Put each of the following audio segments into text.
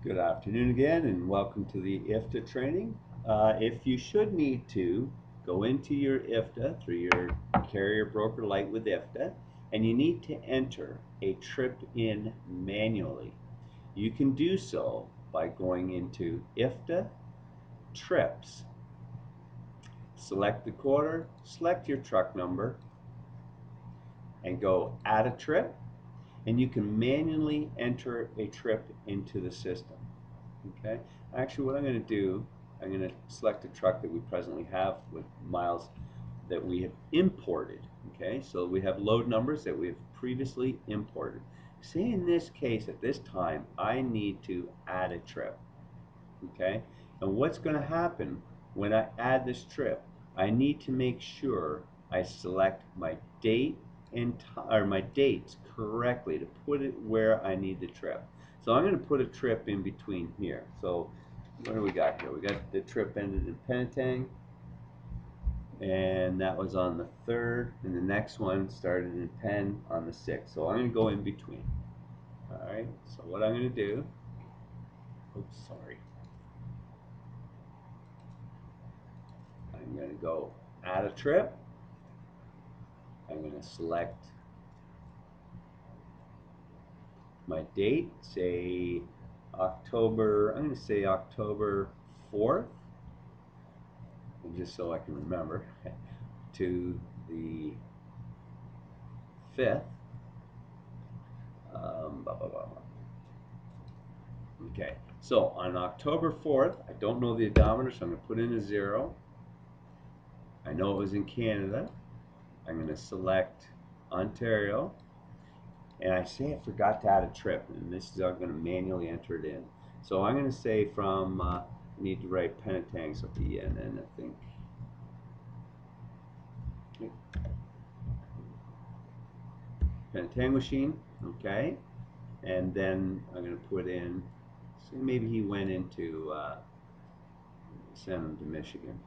Good afternoon again, and welcome to the IFTA training. If you should need to go into your IFTA through your carrier broker light with IFTA, and you need to enter a trip in manually, you can do so by going into IFTA Trips. Select the quarter, select your truck number, and go Add a Trip, and you can manually enter a trip into the system. Okay, actually what I'm going to do, I'm going to select a truck that we presently have with miles that we have imported. Okay, so we have load numbers that we have previously imported. Say in this case, at this time, I need to add a trip. Okay, and what's going to happen when I add this trip, I need to make sure I select my date and or my dates correctly to put it where I need the trip. So I'm going to put a trip in between here. So what do we got here? We got the trip ended in Penetang, and that was on the 3rd, and the next one started in Penn on the 6th. So I'm going to go in between. All right, so what I'm going to do, oops, sorry. I'm going to go add a trip. I'm going to select my date, say October, I'm going to say October 4th, and just so I can remember, to the 5th. Blah, blah, blah, blah. Okay, so on October 4th, I don't know the odometer, so I'm going to put in a 0. I know it was in Canada. I'm going to select Ontario, and I say I forgot to add a trip, and this is I'm going to manually enter it in. So I'm going to say from, I need to write Penetang, so PNN, I think. Penetang machine, okay, and then I'm going to put in, so maybe he went into, send him to Michigan.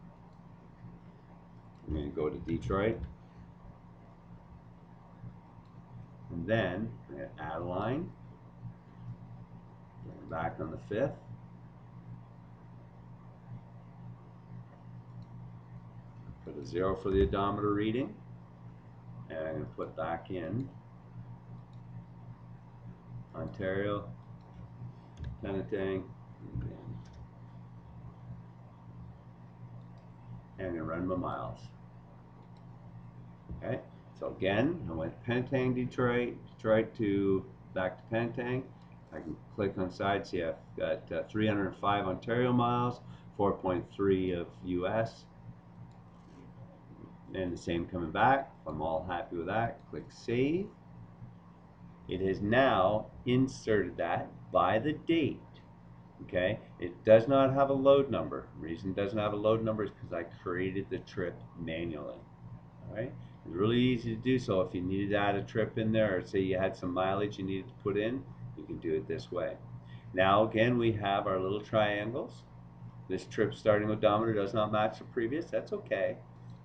I'm going to go to Detroit, and then I'm going to add a line, going back on the 5th, put a 0 for the odometer reading, and I'm going to put back in Ontario, Penetang, and I'm going to run my miles. Okay, so again, I went Penetang, Detroit, Detroit to back to Penetang. I can click on side, see I've got 305 Ontario miles, 4.3 of US, and the same coming back. If I'm all happy with that, click Save. It has now inserted that by the date. Okay, it does not have a load number. The reason it doesn't have a load number is because I created the trip manually. All right, it's really easy to do so. If you needed to add a trip in there, or say you had some mileage you needed to put in, you can do it this way. Now again, we have our little triangles. This trip starting odometer does not match the previous. That's okay.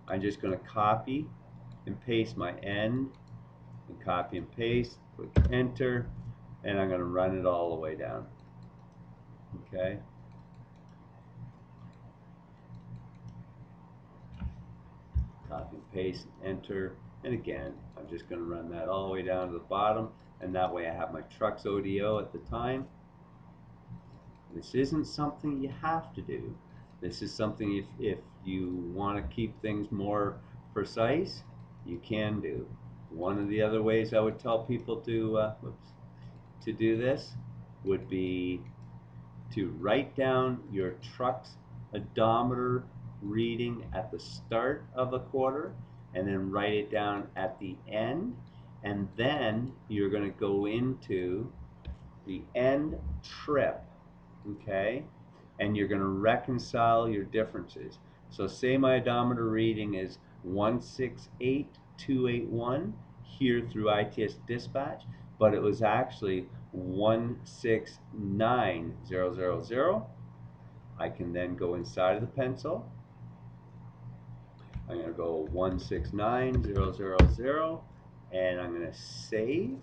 I'm just going to copy and paste my end, and copy and paste, click enter, and I'm going to run it all the way down. Okay. Copy and paste, enter, and again, I'm just going to run that all the way down to the bottom, and that way I have my truck's ODO at the time. This isn't something you have to do. This is something if you want to keep things more precise, you can do. One of the other ways I would tell people to do this would be to write down your truck's odometer reading at the start of the quarter, and then write it down at the end, and then you're going to go into the end trip, okay, and you're going to reconcile your differences. So say my odometer reading is 168,281 here through ITS dispatch, but it was actually 169,000. I can then go inside of the pencil. I'm going to go 169,000, and I'm going to save.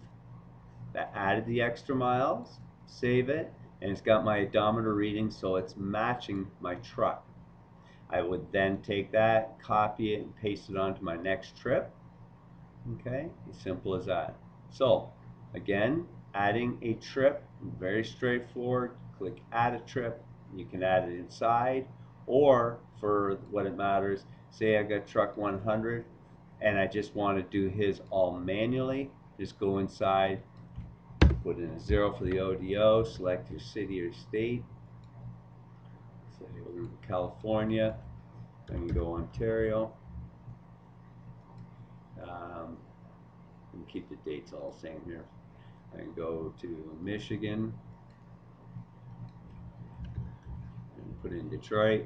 That added the extra miles. Save it. and it's got my odometer reading, so it's matching my truck. I would then take that, copy it, and paste it onto my next trip. Okay, as simple as that. So, again, adding a trip, very straightforward. Click add a trip. You can add it inside, or for what it matters, say I got truck 100 and I just want to do his all manually. Just go inside, put in a 0 for the ODO, select your city or state. Say California, I can go Ontario. And keep the dates all the same here. I can go to Michigan and put in Detroit.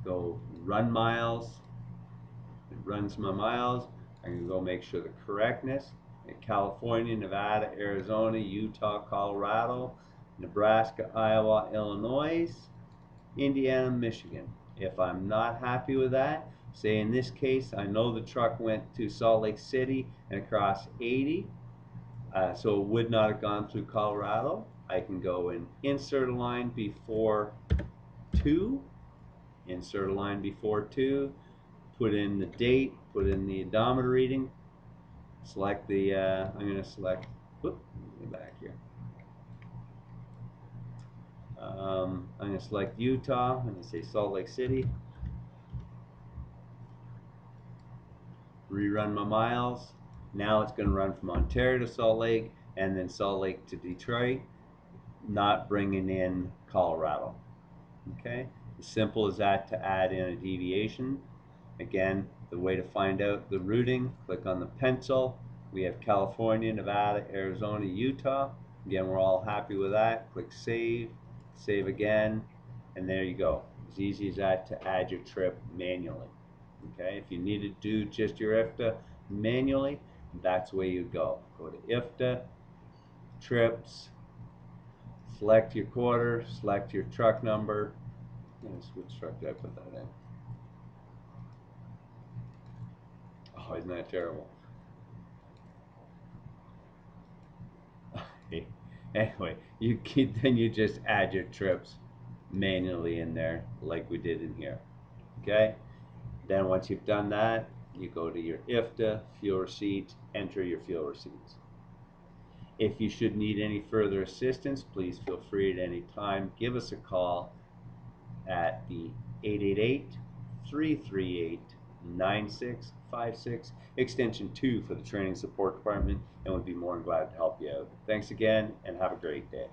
Go run miles. It runs my miles. I can go make sure the correctness. In California, Nevada, Arizona, Utah, Colorado, Nebraska, Iowa, Illinois, Indiana, Michigan. If I'm not happy with that, say in this case, I know the truck went to Salt Lake City and across 80, so it would not have gone through Colorado. I can go and insert a line before 2, insert a line before 2, put in the date, put in the odometer reading, select the, I'm going to select, whoop, get back here. I'm going to select Utah, I'm going to say Salt Lake City, rerun my miles. Now it's going to run from Ontario to Salt Lake and then Salt Lake to Detroit, not bringing in Colorado. Okay, as simple as that to add in a deviation. Again, the way to find out the routing, click on the pencil. We have California, Nevada, Arizona, Utah. Again, we're all happy with that. Click save, save again, and there you go. As easy as that to add your trip manually. Okay, if you need to do just your IFTA manually, that's the way you go. Go to IFTA, trips, select your quarter, select your truck number. Which truck did I put that in? Oh, isn't that terrible? Anyway, then you just add your trips manually in there like we did in here. Okay? Then once you've done that, you go to your IFTA, fuel receipt, enter your fuel receipts. If you should need any further assistance, please feel free at any time. Give us a call at the 888-338-9656, extension 2 for the training support department, and we'd be more than glad to help you out. Thanks again, and have a great day.